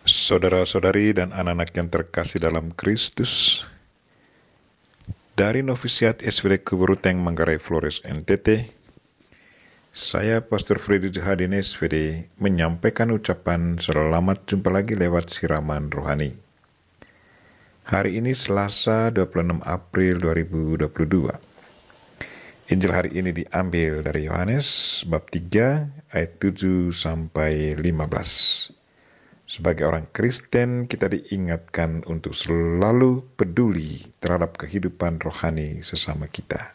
Saudara-saudari dan anak-anak yang terkasih dalam Kristus, dari Novisiat SVD Kuburuteng Manggarai Flores NTT, saya Pastor Freddy Jahadin SVD menyampaikan ucapan selamat jumpa lagi lewat siraman rohani. Hari ini Selasa 26 April 2022. Injil hari ini diambil dari Yohanes bab 3 ayat 7 sampai 15. Sebagai orang Kristen, kita diingatkan untuk selalu peduli terhadap kehidupan rohani sesama kita.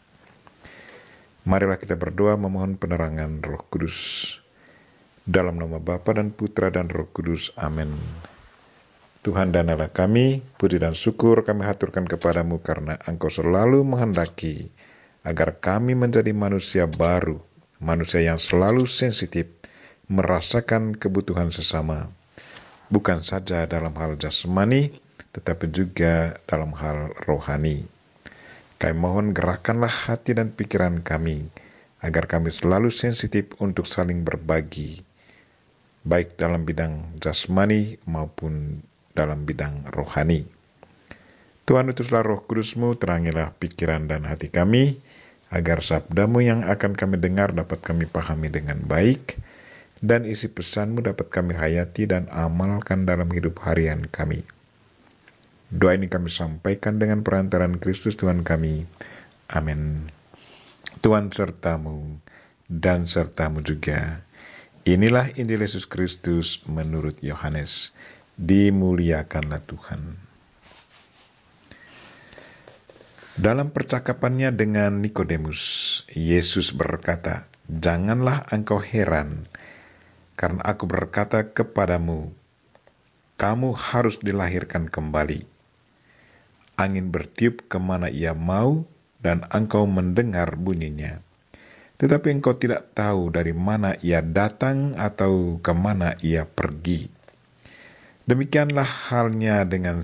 Marilah kita berdoa memohon penerangan Roh Kudus. Dalam nama Bapa dan Putra dan Roh Kudus. Amin. Tuhan dan Allah kami, puji dan syukur kami haturkan kepadamu karena Engkau selalu menghendaki agar kami menjadi manusia baru, manusia yang selalu sensitif, merasakan kebutuhan sesama. Bukan saja dalam hal jasmani, tetapi juga dalam hal rohani. Kami mohon gerakanlah hati dan pikiran kami, agar kami selalu sensitif untuk saling berbagi, baik dalam bidang jasmani maupun dalam bidang rohani. Tuhan, utuslah Roh Kudus-Mu, terangilah pikiran dan hati kami, agar sabda-Mu yang akan kami dengar dapat kami pahami dengan baik, dan isi pesan-Mu dapat kami hayati dan amalkan dalam hidup harian kami. Doa ini kami sampaikan dengan perantaraan Kristus Tuhan kami. Amin. Tuhan sertamu dan sertamu juga. Inilah Injil Yesus Kristus menurut Yohanes. Dimuliakanlah Tuhan. Dalam percakapannya dengan Nikodemus, Yesus berkata, "Janganlah engkau heran, karena aku berkata kepadamu, kamu harus dilahirkan kembali. Angin bertiup kemana ia mau, dan engkau mendengar bunyinya. Tetapi engkau tidak tahu dari mana ia datang atau kemana ia pergi. Demikianlah halnya dengan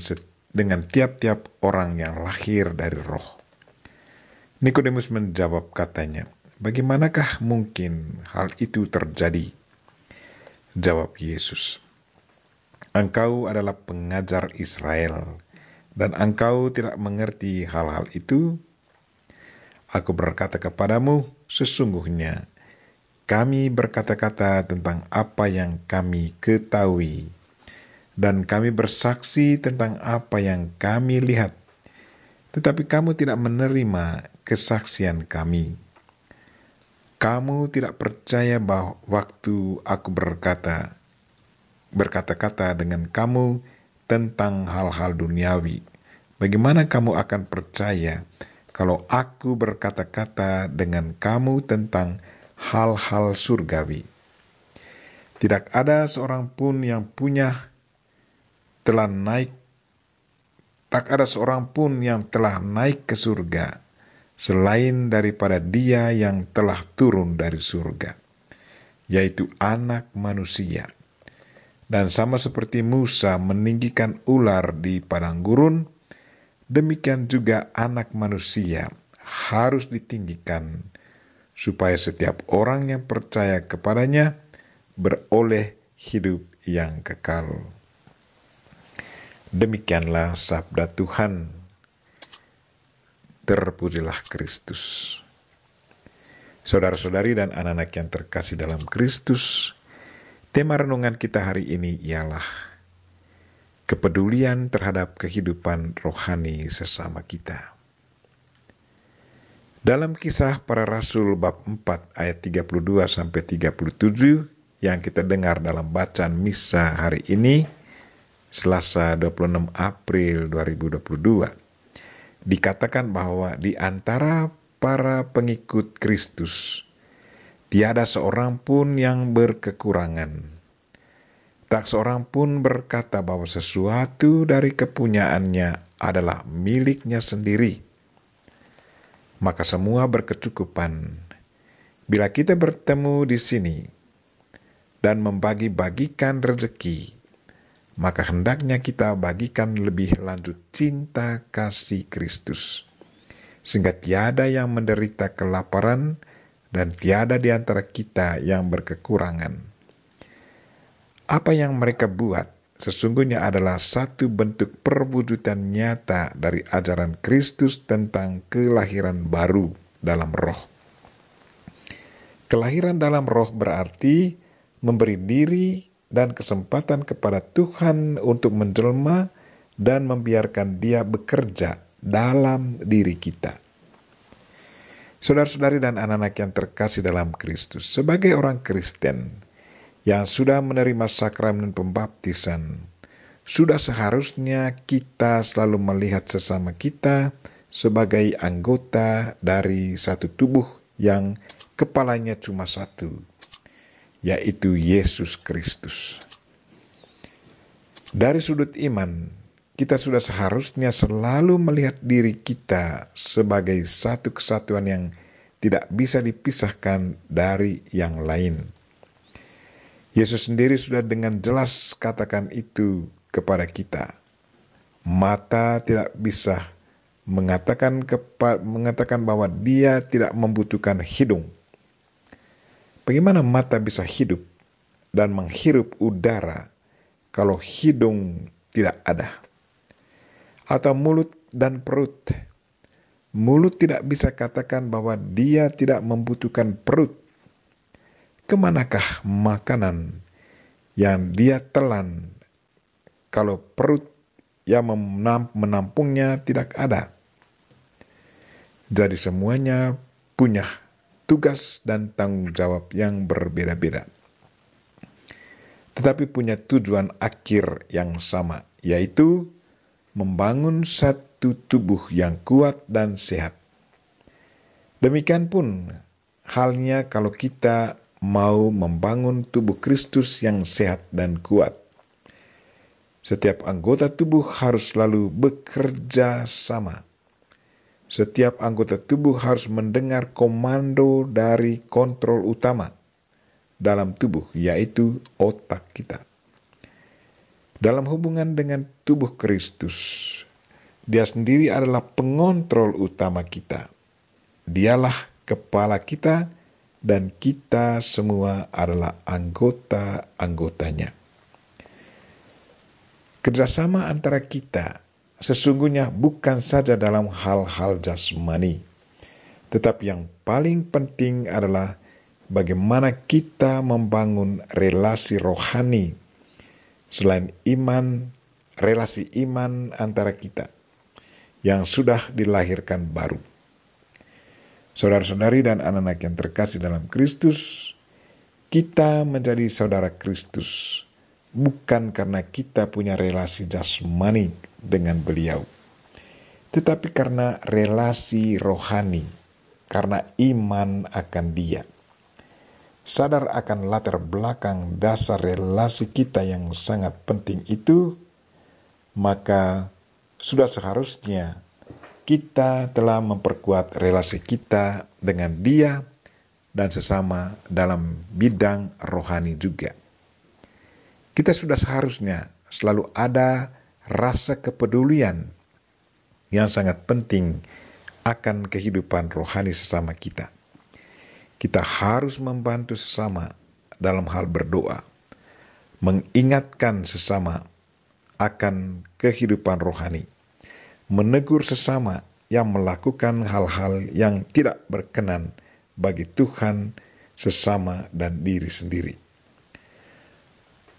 tiap-tiap orang yang lahir dari roh." Nikodemus menjawab katanya, "Bagaimanakah mungkin hal itu terjadi?" Jawab Yesus, "Engkau adalah pengajar Israel, dan engkau tidak mengerti hal-hal itu? Aku berkata kepadamu, sesungguhnya kami berkata-kata tentang apa yang kami ketahui, dan kami bersaksi tentang apa yang kami lihat, tetapi kamu tidak menerima kesaksian kami. Kamu tidak percaya bahwa waktu aku berkata-kata dengan kamu tentang hal-hal duniawi. Bagaimana kamu akan percaya kalau aku berkata-kata dengan kamu tentang hal-hal surgawi? Tidak ada seorang pun yang telah naik ke surga selain daripada Dia yang telah turun dari surga, yaitu Anak Manusia. Dan sama seperti Musa meninggikan ular di padang gurun, demikian juga Anak Manusia harus ditinggikan, supaya setiap orang yang percaya kepadanya beroleh hidup yang kekal." Demikianlah sabda Tuhan. Terpujilah Kristus. Saudara-saudari dan anak-anak yang terkasih dalam Kristus, tema renungan kita hari ini ialah kepedulian terhadap kehidupan rohani sesama kita. Dalam Kisah Para Rasul bab 4 ayat 32 sampai 37 yang kita dengar dalam bacaan misa hari ini, Selasa 26 April 2022, dikatakan bahwa di antara para pengikut Kristus tiada seorang pun yang berkekurangan. Tak seorang pun berkata bahwa sesuatu dari kepunyaannya adalah miliknya sendiri. Maka semua berkecukupan. Bila kita bertemu di sini dan membagi-bagikan rezeki, maka hendaknya kita bagikan lebih lanjut cinta kasih Kristus, sehingga tiada yang menderita kelaparan dan tiada di antara kita yang berkekurangan. Apa yang mereka buat sesungguhnya adalah satu bentuk perwujudan nyata dari ajaran Kristus tentang kelahiran baru dalam roh. Kelahiran dalam roh berarti memberi diri dan kesempatan kepada Tuhan untuk menjelma dan membiarkan Dia bekerja dalam diri kita. Saudara-saudari dan anak-anak yang terkasih dalam Kristus, sebagai orang Kristen yang sudah menerima sakramen pembaptisan, sudah seharusnya kita selalu melihat sesama kita sebagai anggota dari satu tubuh yang kepalanya cuma satu, yaitu Yesus Kristus. Dari sudut iman, kita sudah seharusnya selalu melihat diri kita sebagai satu kesatuan yang tidak bisa dipisahkan dari yang lain. Yesus sendiri sudah dengan jelas katakan itu kepada kita. Mata tidak bisa mengatakan bahwa dia tidak membutuhkan hidung. Bagaimana mata bisa hidup dan menghirup udara kalau hidung tidak ada? Atau mulut dan perut. Mulut tidak bisa katakan bahwa dia tidak membutuhkan perut. Kemanakah makanan yang dia telan kalau perut yang menampungnya tidak ada? Jadi semuanya punya tugas dan tanggung jawab yang berbeda-beda, tetapi punya tujuan akhir yang sama, yaitu membangun satu tubuh yang kuat dan sehat. Demikian pun halnya kalau kita mau membangun tubuh Kristus yang sehat dan kuat. Setiap anggota tubuh harus selalu bekerja sama. Setiap anggota tubuh harus mendengar komando dari kontrol utama dalam tubuh, yaitu otak kita. Dalam hubungan dengan tubuh Kristus, Dia sendiri adalah pengontrol utama kita. Dialah kepala kita dan kita semua adalah anggota-anggotanya. Kerjasama antara kita sesungguhnya bukan saja dalam hal-hal jasmani, tetapi yang paling penting adalah bagaimana kita membangun relasi rohani selain iman, relasi iman antara kita yang sudah dilahirkan baru. Saudara-saudari dan anak-anak yang terkasih dalam Kristus, kita menjadi saudara Kristus bukan karena kita punya relasi jasmani dengan beliau, tetapi karena relasi rohani, karena iman akan Dia. Sadar akan latar belakang dasar relasi kita yang sangat penting itu, maka sudah seharusnya kita telah memperkuat relasi kita dengan Dia dan sesama dalam bidang rohani juga. Kita sudah seharusnya selalu ada rasa kepedulian yang sangat penting akan kehidupan rohani sesama kita. Kita harus membantu sesama dalam hal berdoa, mengingatkan sesama akan kehidupan rohani, menegur sesama yang melakukan hal-hal yang tidak berkenan bagi Tuhan, sesama, dan diri sendiri.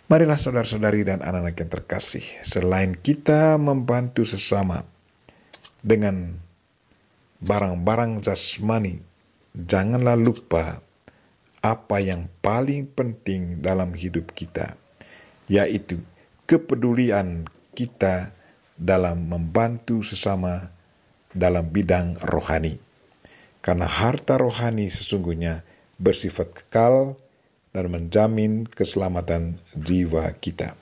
Marilah saudara-saudari dan anak-anak yang terkasih, selain kita membantu sesama dengan barang-barang jasmani, janganlah lupa apa yang paling penting dalam hidup kita, yaitu kepedulian kita dalam membantu sesama dalam bidang rohani. Karena harta rohani sesungguhnya bersifat kekal dan menjamin keselamatan jiwa kita.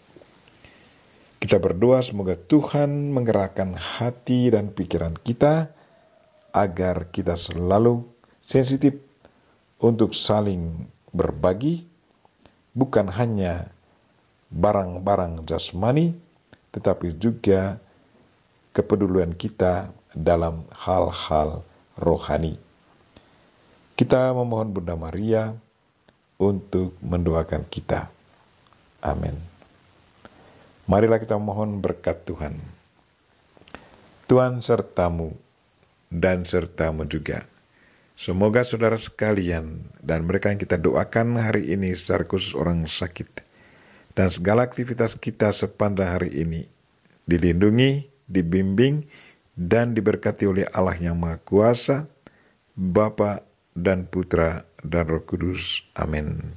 Kita berdoa semoga Tuhan menggerakkan hati dan pikiran kita agar kita selalu sensitif untuk saling berbagi, bukan hanya barang-barang jasmani, tetapi juga kepedulian kita dalam hal-hal rohani. Kita memohon Bunda Maria untuk mendoakan kita. Amin. Marilah kita mohon berkat Tuhan. Tuhan sertamu dan sertamu juga. Semoga saudara sekalian dan mereka yang kita doakan hari ini secara khusus orang sakit dan segala aktivitas kita sepanjang hari ini dilindungi, dibimbing, dan diberkati oleh Allah yang Maha Kuasa, Bapa dan Putra dan Roh Kudus. Amin.